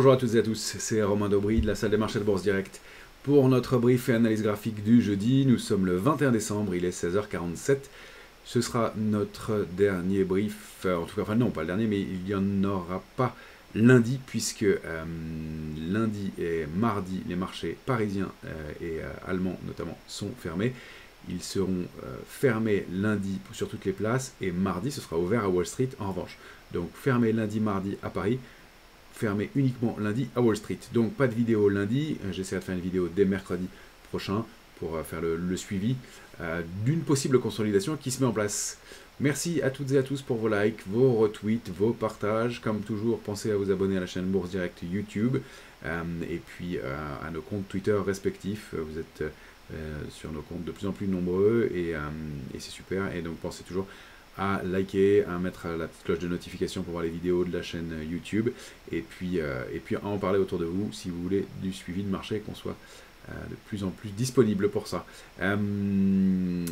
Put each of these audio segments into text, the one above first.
Bonjour à toutes et à tous, c'est Romain Daubry de la salle des marchés de Bourse Direct. Pour notre brief et analyse graphique du jeudi, nous sommes le 21 décembre, il est 16h47. Ce sera notre dernier brief, en tout cas, enfin non, pas le dernier, mais il n'y en aura pas lundi, puisque lundi et mardi, les marchés parisiens et allemands notamment sont fermés. Ils seront fermés lundi sur toutes les places, et mardi, ce sera ouvert à Wall Street en revanche. Donc fermé lundi, mardi à Paris, fermé uniquement lundi à Wall Street. Donc pas de vidéo lundi, j'essaierai de faire une vidéo dès mercredi prochain pour faire le suivi d'une possible consolidation qui se met en place. Merci à toutes et à tous pour vos likes, vos retweets, vos partages. Comme toujours, pensez à vous abonner à la chaîne Bourse Direct YouTube et puis à nos comptes Twitter respectifs. Vous êtes sur nos comptes de plus en plus nombreux et c'est super. Et donc pensez toujours à liker, à mettre la petite cloche de notification pour voir les vidéos de la chaîne YouTube, et puis à en parler autour de vous si vous voulez du suivi de marché, qu'on soit de plus en plus disponible pour ça. On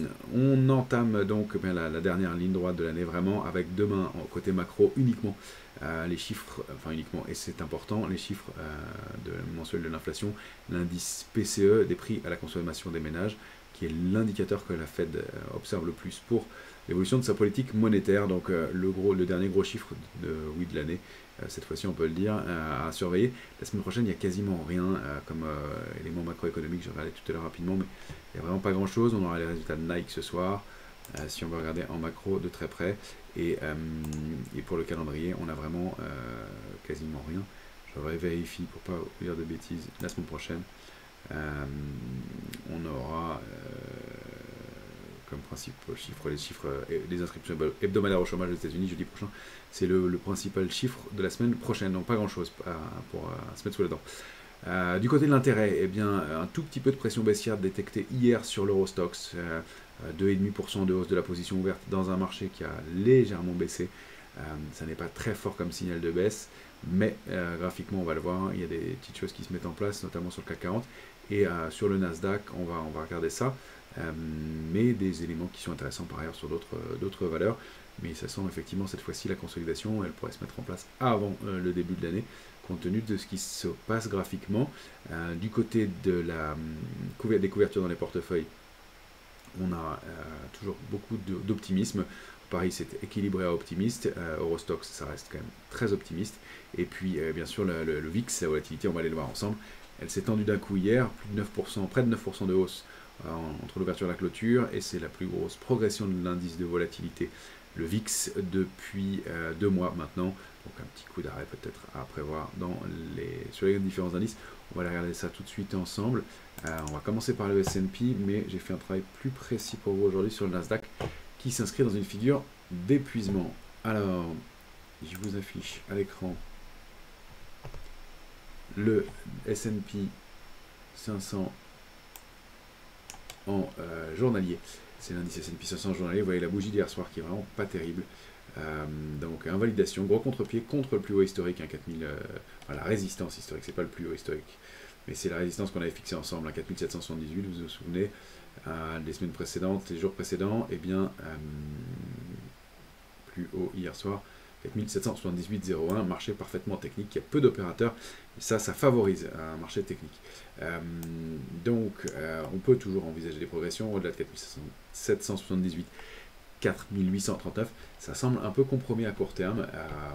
entame donc la dernière ligne droite de l'année, vraiment, avec demain, côté macro, uniquement les chiffres, enfin uniquement, et c'est important, les chiffres mensuels de l'inflation, l'indice PCE, des prix à la consommation des ménages, qui est l'indicateur que la Fed observe le plus pour l'évolution de sa politique monétaire. Donc le dernier gros chiffre de l'année, cette fois-ci on peut le dire, à surveiller. La semaine prochaine, il n'y a quasiment rien comme élément macroéconomique. Je regardais tout à l'heure rapidement, mais il n'y a vraiment pas grand-chose. On aura les résultats de Nike ce soir, si on veut regarder en macro de très près. Et pour le calendrier, on a vraiment quasiment rien. Je vérifie pour ne pas vous dire de bêtises. La semaine prochaine, on aura comme principal chiffre les chiffres des inscriptions hebdomadaires au chômage aux États-Unis jeudi prochain. C'est le principal chiffre de la semaine prochaine, donc pas grand-chose pour se mettre sous la dent. Du côté de l'intérêt, eh bien, un tout petit peu de pression baissière détectée hier sur l'Eurostoxx, 2,5% de hausse de la position ouverte dans un marché qui a légèrement baissé. Ça n'est pas très fort comme signal de baisse, mais graphiquement, on va le voir, il y a des petites choses qui se mettent en place, notamment sur le CAC 40, et sur le Nasdaq, on va regarder ça. Mais des éléments qui sont intéressants par ailleurs sur d'autres valeurs. Mais ça semble effectivement cette fois-ci la consolidation, elle pourrait se mettre en place avant le début de l'année, compte tenu de ce qui se passe graphiquement. Du côté de des couvertures dans les portefeuilles, on a toujours beaucoup d'optimisme. Paris, c'est équilibré à optimiste. Eurostoxx, ça reste quand même très optimiste. Et puis, bien sûr, le VIX, la volatilité, on va aller le voir ensemble. Elle s'est tendue d'un coup hier, plus de 9%, près de 9% de hausse entre l'ouverture et la clôture, et c'est la plus grosse progression de l'indice de volatilité, le VIX, depuis 2 mois maintenant. Donc un petit coup d'arrêt peut-être à prévoir sur les différents indices. On va aller regarder ça tout de suite ensemble. On va commencer par le S&P, mais j'ai fait un travail plus précis pour vous aujourd'hui sur le Nasdaq, qui s'inscrit dans une figure d'épuisement. Alors, je vous affiche à l'écran le S&P 500 en journalier. C'est l'indice S&P 500 journalier. Vous voyez la bougie d'hier soir qui est vraiment pas terrible. Donc invalidation, gros contre-pied contre le plus haut historique, 4000, la résistance historique, c'est pas le plus haut historique, mais c'est la résistance qu'on avait fixée ensemble, 4778, vous vous souvenez, les semaines précédentes, les jours précédents, et bien plus haut hier soir, 4778,01, marché parfaitement technique, il y a peu d'opérateurs, et ça favorise un marché technique. Donc on peut toujours envisager des progressions au-delà de 4778, 4839, ça semble un peu compromis à court terme.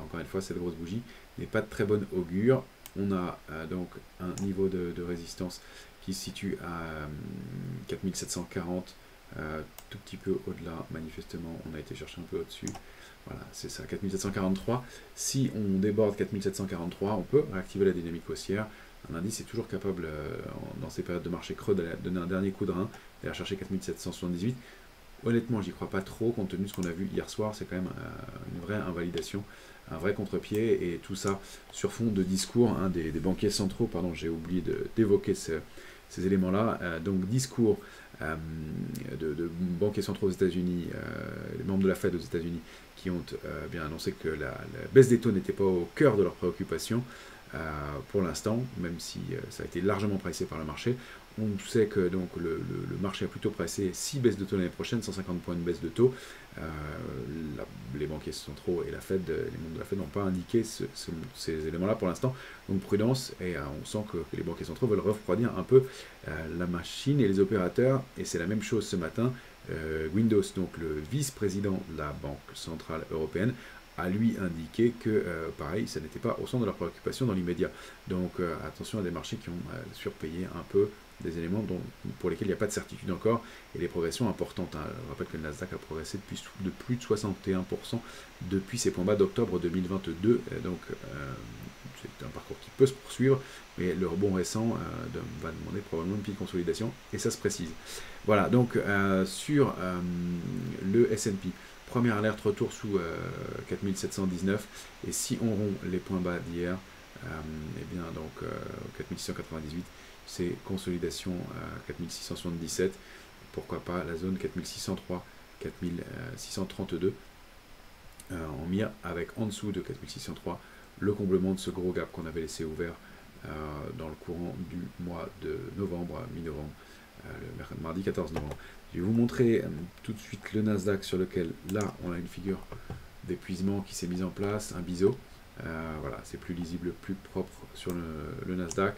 Encore une fois, cette grosse bougie n'est pas de très bonne augure. On a donc un niveau de résistance qui se situe à 4740, tout petit peu au-delà, manifestement, on a été chercher un peu au-dessus. Voilà, c'est ça, 4743. Si on déborde 4743, on peut réactiver la dynamique haussière. Un indice est toujours capable, dans ces périodes de marché creux, de donner un dernier coup de rein, d'aller chercher 4778. Honnêtement, j'y crois pas trop, compte tenu de ce qu'on a vu hier soir. C'est quand même une vraie invalidation, un vrai contre-pied, et tout ça sur fond de discours des banquiers centraux. Pardon, j'ai oublié d'évoquer ces éléments-là. Donc discours de banquiers centraux aux États-Unis, les membres de la Fed aux États-Unis, qui ont bien annoncé que la baisse des taux n'était pas au cœur de leurs préoccupations pour l'instant, même si ça a été largement pricé par le marché. On sait que donc, le marché a plutôt pressé 6 baisses de taux l'année prochaine, 150 points de baisse de taux. Les banquiers centraux et la Fed, les membres de la Fed n'ont pas indiqué ces éléments-là pour l'instant. Donc prudence, et on sent que les banquiers centraux veulent refroidir un peu la machine et les opérateurs. Et c'est la même chose ce matin. Windows, donc le vice-président de la Banque Centrale Européenne, a lui indiqué que, pareil, ça n'était pas au centre de leurs préoccupations dans l'immédiat. Donc attention à des marchés qui ont surpayé un peu des éléments pour lesquels il n'y a pas de certitude encore, et des progressions importantes. Je rappelle que le Nasdaq a progressé de plus de 61% depuis ses points bas d'octobre 2022, donc c'est un parcours qui peut se poursuivre, mais le rebond récent va demander probablement une petite consolidation, et ça se précise. Voilà, donc sur le S&P, première alerte, retour sous 4719, et si on rompt les points bas d'hier, eh bien donc 4698, c'est consolidation à 4677, pourquoi pas la zone 4603, 4632 en mire, avec en dessous de 4603 le comblement de ce gros gap qu'on avait laissé ouvert dans le courant du mois de novembre, mi-novembre, le mardi 14 novembre. Je vais vous montrer tout de suite le Nasdaq sur lequel, là, on a une figure d'épuisement qui s'est mise en place, un biseau. Voilà, c'est plus lisible, plus propre sur le Nasdaq.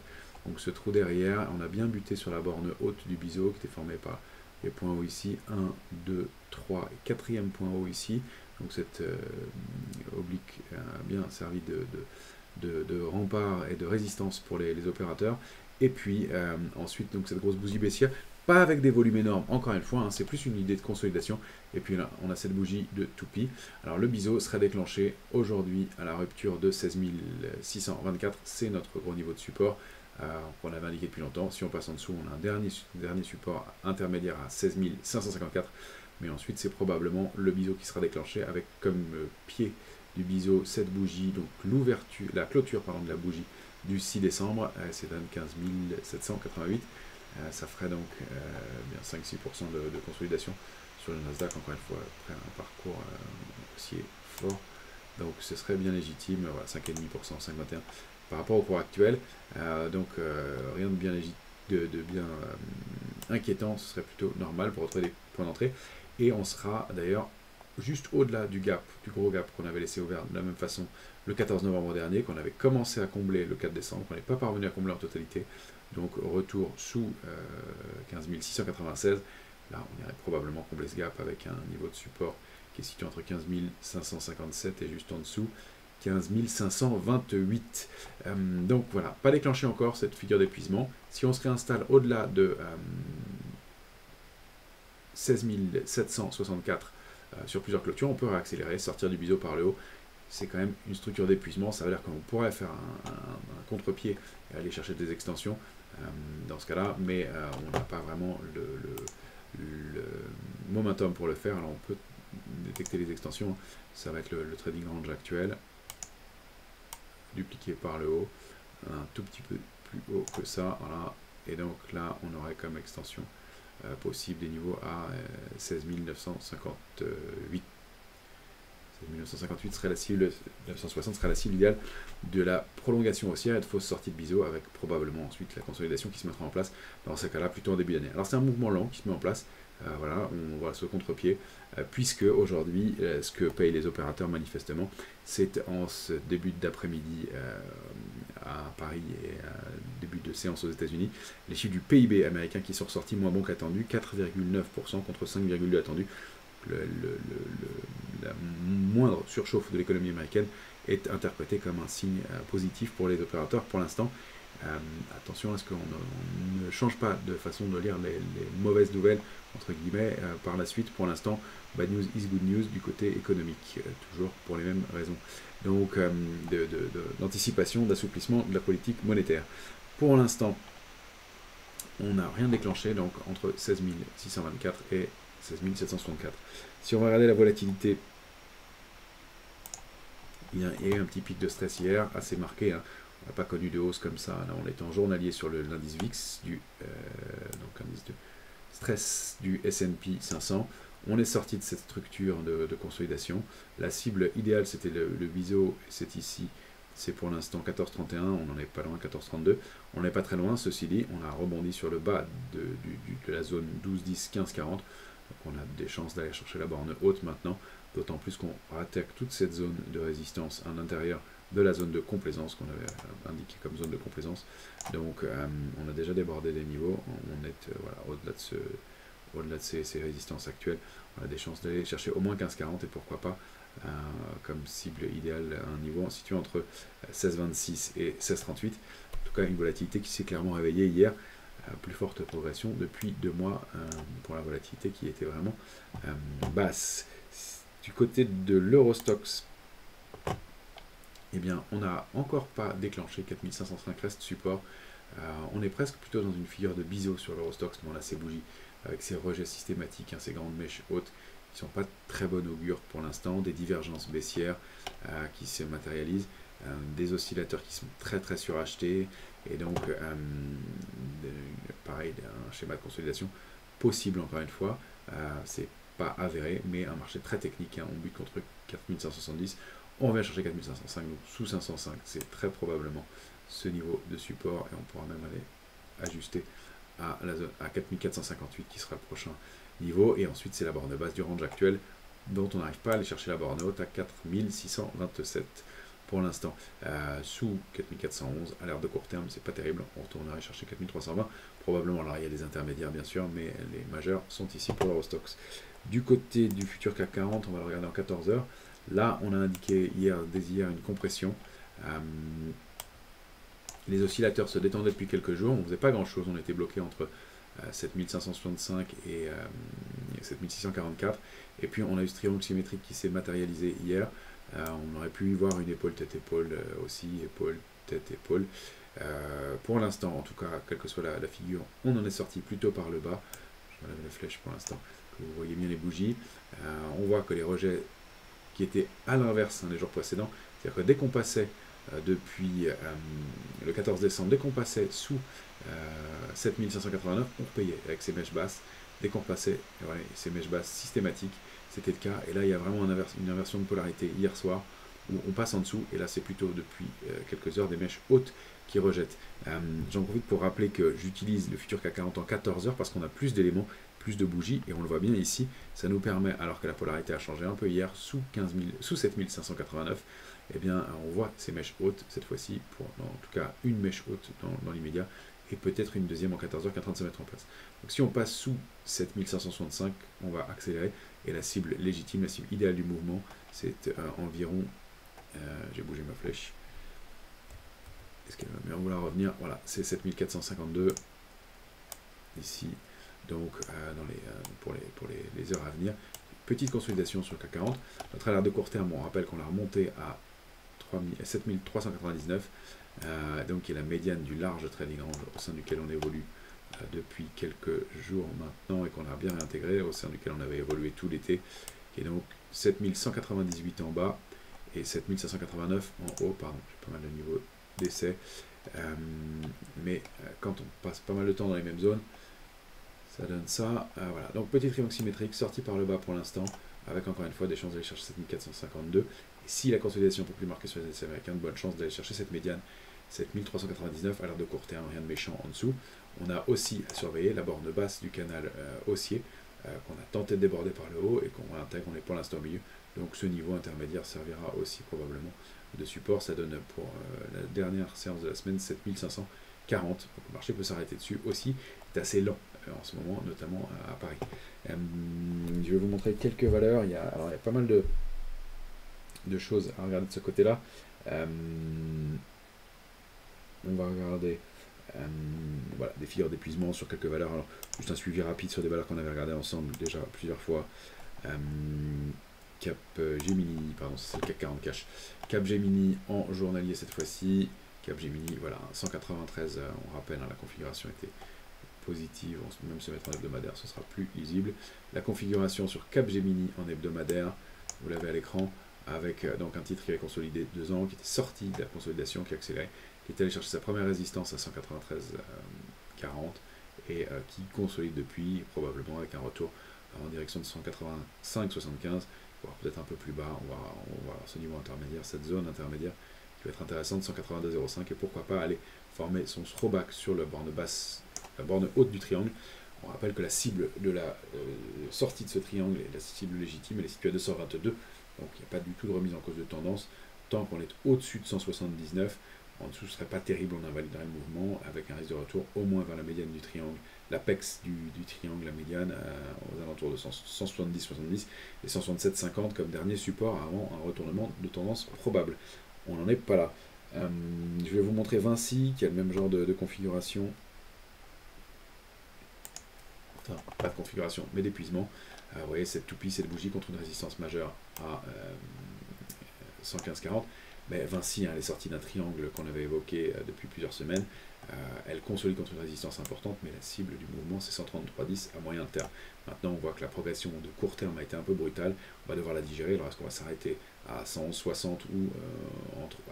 Donc ce trou derrière, on a bien buté sur la borne haute du biseau qui était formée par les points hauts ici, 1, 2, 3 et 4e point haut ici. Donc cette oblique a bien servi de rempart et de résistance pour les opérateurs. Et puis ensuite, donc cette grosse bougie baissière, pas avec des volumes énormes, encore une fois, hein, c'est plus une idée de consolidation. Et puis là, on a cette bougie de toupie. Alors le biseau serait déclenché aujourd'hui à la rupture de 16 624, c'est notre gros niveau de support qu'on avait indiqué depuis longtemps. Si on passe en dessous, on a un dernier support intermédiaire à 16 554. Mais ensuite, c'est probablement le biseau qui sera déclenché avec comme pied du biseau cette bougie, donc la clôture de la bougie du 6 décembre, c'est 15 788. Ça ferait donc bien 5-6% de consolidation sur le Nasdaq, encore une fois, après un parcours haussier fort. Donc ce serait bien légitime, voilà, 5,5%, 5,21% par rapport au cours actuel. Donc rien de bien inquiétant, ce serait plutôt normal pour retrouver des points d'entrée. Et on sera d'ailleurs juste au-delà du gros gap qu'on avait laissé ouvert de la même façon le 14 novembre dernier, qu'on avait commencé à combler le 4 décembre, qu'on n'est pas parvenu à combler en totalité. Donc retour sous 15 696. Là, on irait probablement combler ce gap avec un niveau de support qui est situé entre 15 557 et juste en dessous 15 528. Donc voilà, pas déclenché encore cette figure d'épuisement. Si on se réinstalle au-delà de 16 764 sur plusieurs clôtures, on peut réaccélérer, sortir du biseau par le haut. C'est quand même une structure d'épuisement, ça veut dire qu'on pourrait faire un contre-pied et aller chercher des extensions dans ce cas-là, mais on n'a pas vraiment le momentum pour le faire. Alors on peut détecter les extensions, ça va être le trading range actuel, dupliqué par le haut, un tout petit peu plus haut que ça, voilà. Et donc là on aurait comme extension possible des niveaux à 16 958. 1958 serait la cible, 960 serait la cible idéale de la prolongation haussière et de fausse sortie de biseau, avec probablement ensuite la consolidation qui se mettra en place dans ce cas-là plutôt en début d'année. Alors c'est un mouvement lent qui se met en place, voilà, on voit ce contre-pied, puisque aujourd'hui ce que payent les opérateurs manifestement, c'est en ce début d'après-midi à Paris et début de séance aux États-Unis, les chiffres du PIB américain qui sont ressortis moins bons qu'attendu, 4,9% contre 5,2% attendu. La moindre surchauffe de l'économie américaine est interprétée comme un signe positif pour les opérateurs pour l'instant. Attention à ce qu'on ne change pas de façon de lire les mauvaises nouvelles, entre guillemets, par la suite. Pour l'instant, bad news is good news du côté économique, toujours pour les mêmes raisons. Donc, d'anticipation, d'assouplissement de la politique monétaire. Pour l'instant, on n'a rien déclenché, donc entre 16 624 et 16 764. Si on va regarder la volatilité, il y a eu un petit pic de stress hier, assez marqué. Hein. On n'a pas connu de hausse comme ça. Là, on est en journalier sur l'indice VIX, donc indice de stress du S&P 500. On est sorti de cette structure de consolidation. La cible idéale, c'était le biseau, c'est ici, c'est pour l'instant 14,31, on n'en est pas loin, 14,32. On n'est pas très loin, ceci dit, on a rebondi sur le bas de la zone 12, 10, 15, 40. Donc on a des chances d'aller chercher la borne haute maintenant, d'autant plus qu'on attaque toute cette zone de résistance à l'intérieur de la zone de complaisance qu'on avait indiqué comme zone de complaisance. Donc on a déjà débordé des niveaux, on est voilà, au-delà de ces résistances actuelles. On a des chances d'aller chercher au moins 15,40 et pourquoi pas comme cible idéale un niveau situé entre 16,26 et 16,38. En tout cas une volatilité qui s'est clairement réveillée hier, plus forte progression depuis 2 mois pour la volatilité qui était vraiment basse. Du côté de l'Eurostoxx, eh bien, on n'a encore pas déclenché 4505 reste support. On est presque plutôt dans une figure de biseau sur l'Eurostoxx, mais on a ces bougies avec ces rejets systématiques, ces grandes mèches hautes qui ne sont pas très bon augure pour l'instant, des divergences baissières qui se matérialisent, des oscillateurs qui sont très surachetés, et donc pareil, un schéma de consolidation possible encore une fois, c'est pas avéré, mais un marché très technique, on bute contre 4570, on vient chercher 4505, donc sous 505, c'est très probablement ce niveau de support, et on pourra même aller ajuster à 4458 qui sera le prochain niveau, et ensuite c'est la borne basse du range actuel dont on n'arrive pas à aller chercher la borne haute à 4627 pour l'instant, sous 4411 à l'ère de court terme, c'est pas terrible, on retournerait chercher 4320 probablement. Alors il y a des intermédiaires bien sûr, mais les majeurs sont ici pour l'Eurostoxx. Du côté du futur CAC 40, on va le regarder en 14 heures. Là on a indiqué dès hier une compression. Les oscillateurs se détendaient depuis quelques jours, on ne faisait pas grand chose, on était bloqué entre 7565 et 7644, et puis on a eu ce triangle symétrique qui s'est matérialisé hier. On aurait pu y voir une épaule tête-épaule aussi, épaule tête-épaule. Pour l'instant, en tout cas, quelle que soit la figure, on en est sorti plutôt par le bas. Je vais enlever la flèche pour l'instant, que vous voyez bien les bougies. On voit que les rejets qui étaient à l'inverse les jours précédents, c'est-à-dire que dès qu'on passait depuis le 14 décembre, dès qu'on passait sous 7589, on repayait avec ces mèches basses. Dès qu'on passait ces mèches basses systématiques, c'était le cas. Et là, il y a vraiment une inversion de polarité hier soir, où on passe en dessous, et là, c'est plutôt depuis quelques heures des mèches hautes qui rejettent. J'en profite pour rappeler que j'utilise le futur CAC 40 en 14 heures, parce qu'on a plus d'éléments, plus de bougies, et on le voit bien ici, ça nous permet, alors que la polarité a changé un peu hier, sous 7589, eh bien, on voit ces mèches hautes, cette fois-ci, pour en tout cas une mèche haute dans l'immédiat, et peut-être une deuxième en 14 heures qui est en train de se mettre en place. Donc si on passe sous 7565, on va accélérer, et la cible légitime, la cible idéale du mouvement, c'est environ, j'ai bougé ma flèche, est-ce qu'elle va bien vouloir revenir? Voilà, c'est 7452, ici, donc pour les heures à venir. Petite consolidation sur le CAC 40. Notre alerte de court terme, on rappelle qu'on l'a remonté à 7399, donc qui est la médiane du large trading range au sein duquel on évolue depuis quelques jours maintenant, et qu'on a bien réintégré, au sein duquel on avait évolué tout l'été, qui est donc 7198 en bas et 7589 en haut. Pardon, j'ai pas mal de niveaux d'essai, mais quand on passe pas mal de temps dans les mêmes zones, ça donne ça. Voilà, donc petit triangle symétrique sorti par le bas pour l'instant, avec encore une fois des chances d'aller chercher 7452. Et si la consolidation peut plus marquer sur les indices américains, de bonnes chances d'aller chercher cette médiane 7399 à l'heure de court terme, rien de méchant en dessous. On a aussi à surveiller la borne basse du canal haussier, qu'on a tenté de déborder par le haut et qu'on intègre, on est pour l'instant au milieu. Donc ce niveau intermédiaire servira aussi probablement de support. Ça donne pour la dernière séance de la semaine 7540. Donc le marché peut s'arrêter dessus aussi. C'est assez lent en ce moment, notamment à Paris. Je vais vous montrer quelques valeurs. Il y a pas mal de choses à regarder de ce côté-là. On va regarder voilà, des figures d'épuisement sur quelques valeurs. Alors, juste un suivi rapide sur des valeurs qu'on avait regardées ensemble déjà plusieurs fois. Capgemini, pardon, c'est le CAC 40 cash. Capgemini en journalier cette fois-ci. Capgemini, voilà, 193, on rappelle, la configuration était positive, on peut même se mettre en hebdomadaire, ce sera plus lisible. La configuration sur Capgemini en hebdomadaire, vous l'avez à l'écran, avec donc un titre qui avait consolidé 2 ans, qui était sorti de la consolidation, qui a accéléré, qui est allé chercher sa première résistance à 193,40 et qui consolide depuis, probablement avec un retour en direction de 185,75, voire peut-être un peu plus bas. On va avoir ce niveau intermédiaire, cette zone intermédiaire qui va être intéressante, 182,05, et pourquoi pas aller former son throwback sur la borne basse, la borne haute du triangle. On rappelle que la cible de la sortie de ce triangle, la cible légitime, elle est située à 222, donc il n'y a pas du tout de remise en cause de tendance. Tant qu'on est au-dessus de 179, en dessous ce ne serait pas terrible, on invaliderait le mouvement avec un risque de retour au moins vers la médiane du triangle, l'apex du triangle, la médiane, aux alentours de 170,70 et 167,50 comme dernier support avant un retournement de tendance probable. On n'en est pas là. Je vais vous montrer Vinci qui a le même genre de configuration. Enfin, pas de configuration, mais d'épuisement. Vous voyez, cette toupie, cette bougie contre une résistance majeure à 115,40. Mais Vinci, elle est sortie d'un triangle qu'on avait évoqué depuis plusieurs semaines. Elle consolide contre une résistance importante, mais la cible du mouvement, c'est 133,10 à moyen terme. Maintenant, on voit que la progression de court terme a été un peu brutale. On va devoir la digérer. Alors, est-ce qu'on va s'arrêter à 111,60 ou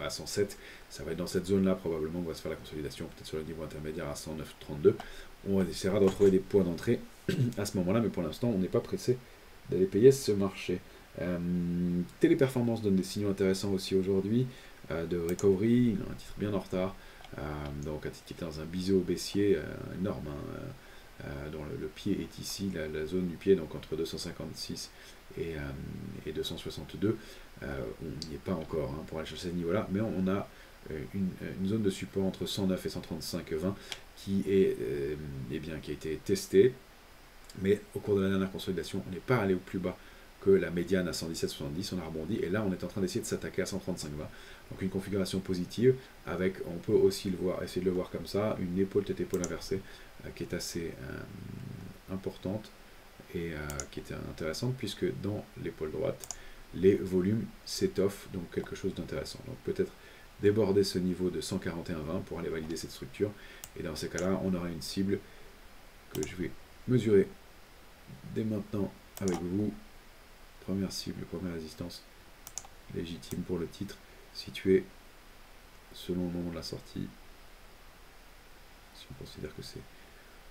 à 107? Ça va être dans cette zone-là, probablement, on va se faire la consolidation, peut-être sur le niveau intermédiaire à 109,32. On essaiera de retrouver des points d'entrée à ce moment-là, mais pour l'instant, on n'est pas pressé d'aller payer ce marché. Téléperformance donne des signaux intéressants aussi aujourd'hui de recovery. Il a un titre bien en retard. Donc un titre qui est dans un biseau baissier énorme, dont le pied est ici, la zone du pied, donc entre 256 et 262. On n'y est pas encore pour aller chercher ce niveau-là, mais on a une zone de support entre 109 et 135,20 qui a été testée, mais au cours de la dernière consolidation, on n'est pas allé au plus bas que la médiane à 117,70, on a rebondi, et là on est en train d'essayer de s'attaquer à 135,20. Donc une configuration positive, avec, on peut aussi essayer de le voir comme ça, une épaule tête épaule inversée, qui est assez importante, et qui est intéressante, puisque dans l'épaule droite, les volumes s'étoffent, donc quelque chose d'intéressant. Donc peut-être déborder ce niveau de 141,20 pour aller valider cette structure, et dans ces cas-là, on aura une cible que je vais mesurer dès maintenant avec vous. Première cible, première résistance légitime pour le titre, située selon le moment de la sortie. Si on considère que c'est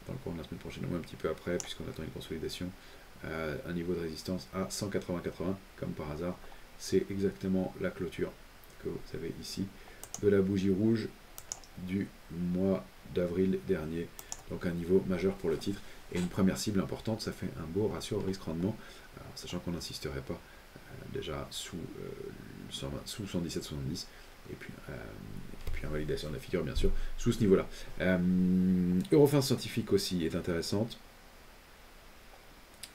dans le cours de la semaine prochaine ou un petit peu après, puisqu'on attend une consolidation, un niveau de résistance à 180,80, comme par hasard. C'est exactement la clôture que vous avez ici de la bougie rouge du mois d'avril dernier. Donc un niveau majeur pour le titre. Et une première cible importante, ça fait un beau ratio risque-rendement, sachant qu'on n'insisterait pas déjà sous 117,70, et puis invalidation de la figure bien sûr, sous ce niveau-là. Eurofins scientifique aussi est intéressante.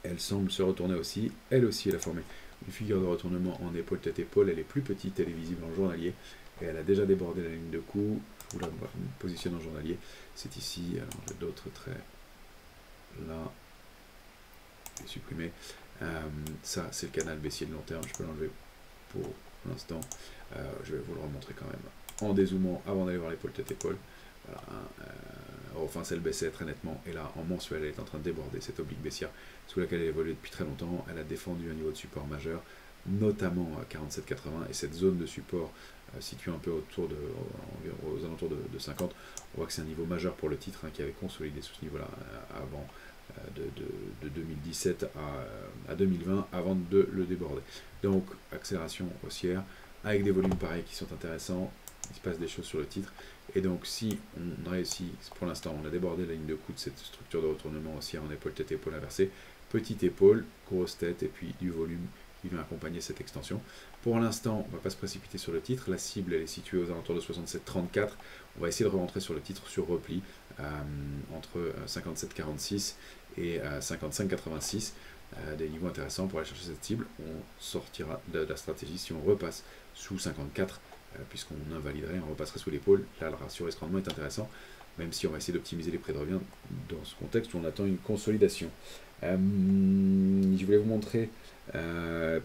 Elle semble se retourner aussi. Elle aussi, elle a formé une figure de retournement en épaule tête épaule. Elle est plus petite, elle est visible en journalier, et elle a déjà débordé la ligne de coup. Je vous la positionne en journalier. C'est ici, alors j'ai d'autres traits. Là, je vais supprimer. Ça, c'est le canal baissier de long terme. Je peux l'enlever pour l'instant. Je vais vous le remontrer quand même en dézoomant avant d'aller voir l'épaule tête-épaule. Voilà, enfin, elle baissait très nettement. Et là, en mensuel, elle est en train de déborder cette oblique baissière sous laquelle elle évolue depuis très longtemps. Elle a défendu un niveau de support majeur, notamment à 47,80. Et cette zone de support située un peu autour aux alentours de 50. On voit que c'est un niveau majeur pour le titre qui avait consolidé sous ce niveau-là avant de 2017 à 2020 avant de le déborder. Donc accélération haussière avec des volumes pareils qui sont intéressants. Il se passe des choses sur le titre, et donc si on réussit, pour l'instant on a débordé la ligne de coup de cette structure de retournement haussière en épaule tête épaule inversée, petite épaule, grosse tête et puis du volume qui vient accompagner cette extension. Pour l'instant, on ne va pas se précipiter sur le titre. La cible, elle est située aux alentours de 67,34. On va essayer de rentrer sur le titre sur repli entre 57,46 et 55,86. Des niveaux intéressants pour aller chercher cette cible. On sortira de la stratégie si on repasse sous 54, puisqu'on invaliderait, on repasserait sous l'épaule. Là, le ratio risque-rendement est intéressant, même si on va essayer d'optimiser les prix de revient dans ce contexte où on attend une consolidation. Je voulais vous montrer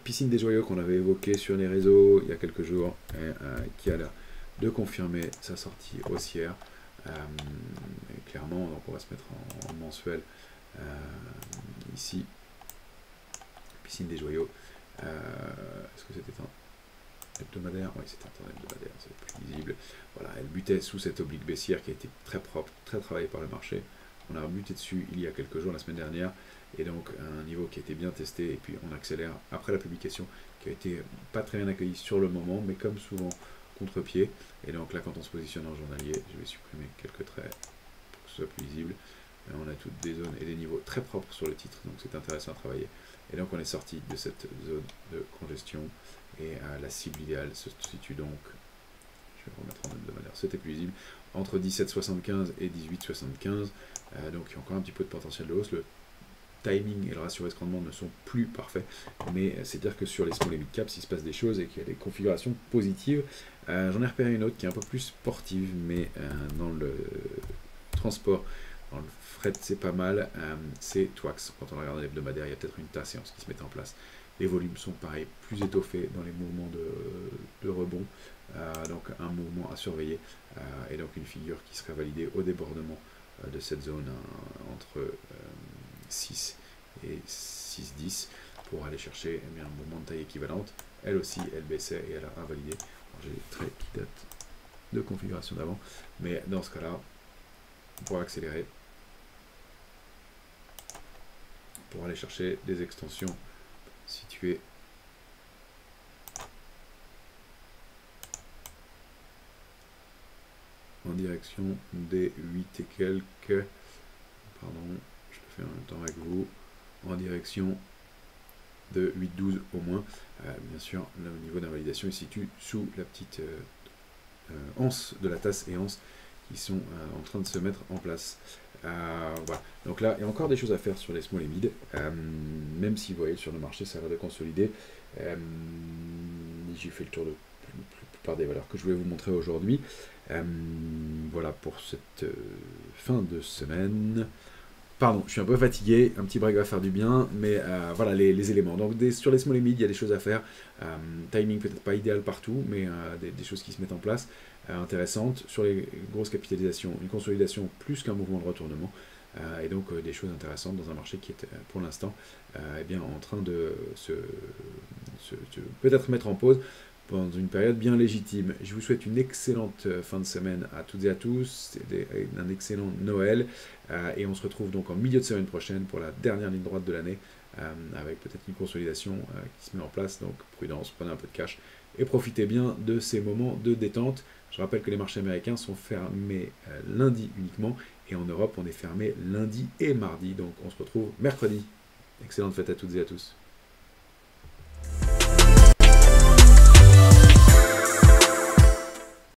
Piscine des Joyaux qu'on avait évoqué sur les réseaux il y a quelques jours, qui a l'air de confirmer sa sortie haussière. Clairement, donc on va se mettre en mensuel ici. Piscine des Joyaux. Est-ce que c'était un hebdomadaire? Oui, c'était un hebdomadaire, c'est plus visible. Voilà, elle butait sous cette oblique baissière qui a été très propre, très travaillée par le marché. On a rebuté dessus il y a quelques jours, la semaine dernière, et donc un niveau qui a été bien testé, et puis on accélère après la publication, qui a été pas très bien accueilli sur le moment, mais comme souvent, contre-pied. Et donc là, quand on se positionne en journalier, je vais supprimer quelques traits pour que ce soit plus lisible. Et on a toutes des zones et des niveaux très propres sur le titre, donc c'est intéressant à travailler. Et donc on est sorti de cette zone de congestion. Et la cible idéale se situe donc, je vais remettre en de manière, c'était plus lisible, entre 17,75 et 18,75. Donc il y a encore un petit peu de potentiel de hausse. Le timing et le ratio risque-rendement ne sont plus parfaits, mais c'est-à-dire que sur les small et mid caps, il se passe des choses et qu'il y a des configurations positives. J'en ai repéré une autre qui est un peu plus sportive, mais dans le transport, dans le fret, c'est pas mal. C'est Twax. Quand on regarde l'hebdomadaire, il y a peut-être une tas séance qui se met en place. Les volumes sont pareil, plus étoffés dans les mouvements de rebond, donc un mouvement à surveiller, et donc une figure qui serait validée au débordement de cette zone entre 6 et 6,10 pour aller chercher un mouvement de taille équivalente. Elle aussi, elle baissait et elle a invalidé. J'ai des traits qui datent de configuration d'avant, mais dans ce cas-là, pour accélérer, pour aller chercher des extensions situées en direction des 8 et quelques, pardon, je le fais en même temps avec vous, en direction de 8,12 au moins. Bien sûr, le niveau d'invalidation il se situe sous la petite anse de la tasse et anse qui sont en train de se mettre en place. Voilà. Donc là, il y a encore des choses à faire sur les small et mid, même si vous voyez sur le marché, ça a l'air de consolider. J'ai fait le tour de la plupart des valeurs que je voulais vous montrer aujourd'hui. Voilà pour cette fin de semaine. Pardon, je suis un peu fatigué, un petit break va faire du bien, mais voilà les éléments. Donc sur les small et mid, il y a des choses à faire. Timing peut-être pas idéal partout, mais des choses qui se mettent en place intéressantes. Sur les grosses capitalisations, une consolidation plus qu'un mouvement de retournement. Et donc des choses intéressantes dans un marché qui est pour l'instant eh bien, en train de peut-être mettre en pause pendant une période bien légitime. Je vous souhaite une excellente fin de semaine à toutes et à tous, un excellent Noël, et on se retrouve donc en milieu de semaine prochaine pour la dernière ligne droite de l'année, avec peut-être une consolidation qui se met en place, donc prudence, prenez un peu de cash, et profitez bien de ces moments de détente. Je rappelle que les marchés américains sont fermés lundi uniquement, et en Europe on est fermé lundi et mardi, donc on se retrouve mercredi. Excellente fête à toutes et à tous.